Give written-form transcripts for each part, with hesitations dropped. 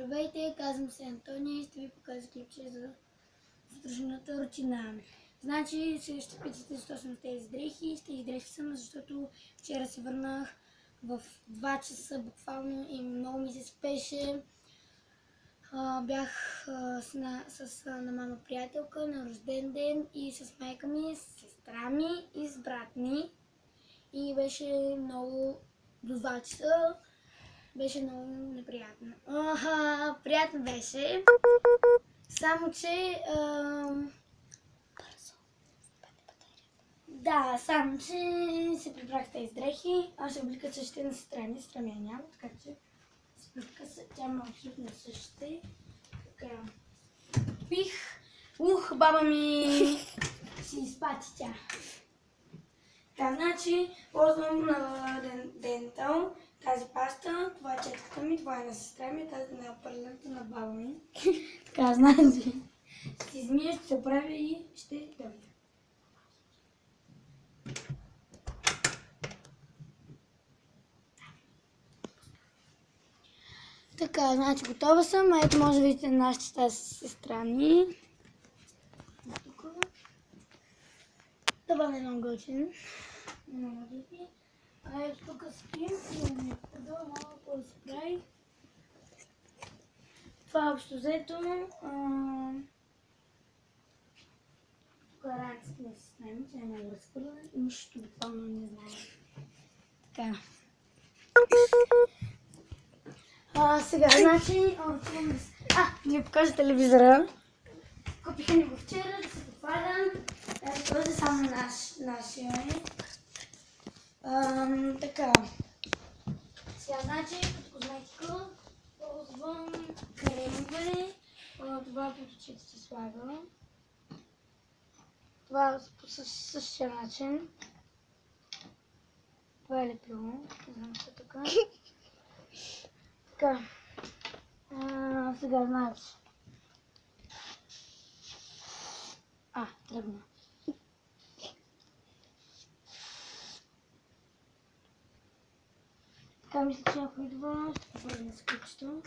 Здравейте, казвам се Антония и ще ви покажа клипче за сутрешната рутина. Значи, сега ще питате защо съм с тези дрехи. С тези дрехи съм, защото вчера се върнах в 2 часа буквално и много ми се спеше. Бях на мама приятелка на рожден ден и с майка ми, с сестра ми и с брат ми. И беше много до 2 часа. Беше много неприятно. Приятно беше. Само че... Да, само че се прибрах с тези дрехи. Аз ще облика същите на сестра ми. Сестра ми няма, така че се облика тя ме абсолютно същите. Така. Пих. Баба ми си изпати тя. Така, значи, ползвам на Дентал тази паста, това е четката ми, това е на сестра ми, тази на опърната на баба ми. Така, значи, ще се измия, ще се оправя и ще дойда. Така, значи, готова съм. Ето може да видите нашата стая с сестра ми. Това е много готин. Ето тук спим, имаме подъл, малко да се прави. Това е общо взето. Тук раницата не се снеми, тя не е разхвърляна. Нищо буквално не знае. Така. Сега, значи... Да ви покажа телевизора. Купиха ни го вчера, да се похвалям. Ето този само нашия е. Така. Сега, значи, като козметика ползвам кремове. Това по очите се слага. Това по същия начин. Това е лепило. Не знам какво така. Така. Сега, значи. Тръгна. Така, мисля, че някой идва. Ще попълня с ключето.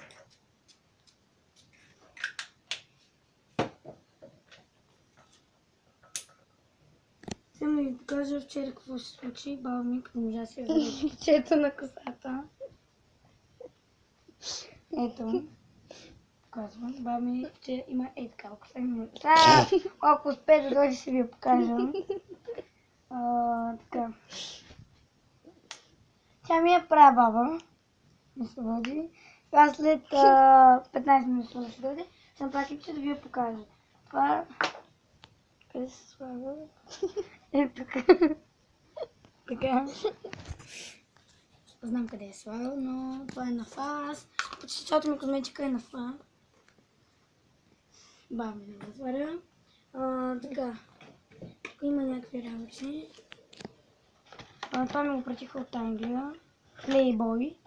Сега да ви покажа вчера какво се случи. Баба ми продължа да се върне ключето на косата. Ето. Показвам. Баба ми, че има така коса. Ако успее да дойде, ще ви я покажа. Така. Тя ми е права баба. Не се води. Аз след 15 минути ще дойде. Съм пак че да ви я покажа. Това... Къде се слага? Тук. Така. Знам къде е слагал, но това е на фас. Почти цялата ми козметика е на фа. Баба ми да отваря. Така. Тук има някакви работи. Това ми го пратиха от Англия. Playboy.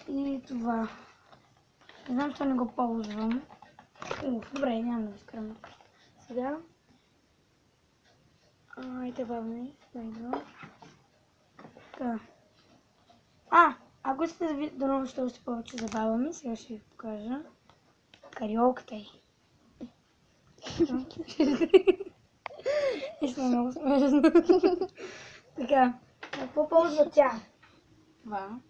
И това. Не знам, че не го ползвам. Добре, няма да изкарам. Сега. Айте баба ми. Дойдва. Така. Ако искате да видите да научите още повече за баба ми, сега ще ви покажа. Кариолката й. Искам много смешно. Така, какво ползва тя? Това.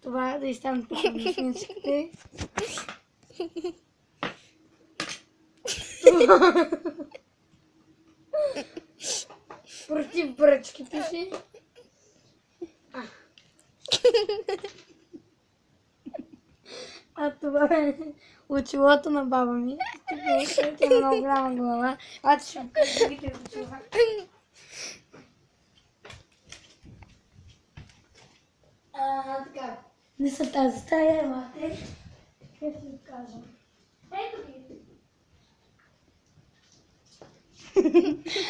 Това да изстанат по мишничките. Против бръчки пише. Това е очилото на баба ми. Тя има много голяма глава. Ще покажа другите очила. Така. Не са тази стая, елате. Как ще ви кажа? Ето ги.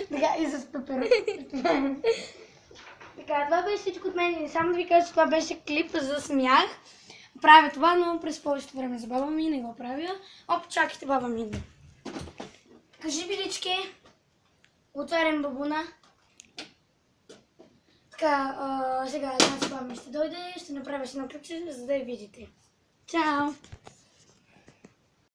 Така и с пепер. Така, това беше всичко от мен. Само да ви кажа, че това беше клип за смях. Правя това, но през повечето време за баба ми не го правя. Чакайте баба ми идва. Кажи, билички. Отварям бабуна. Така, сега една си баба ми ще дойде, ще направя си едно ключе, за да я видите. Чао!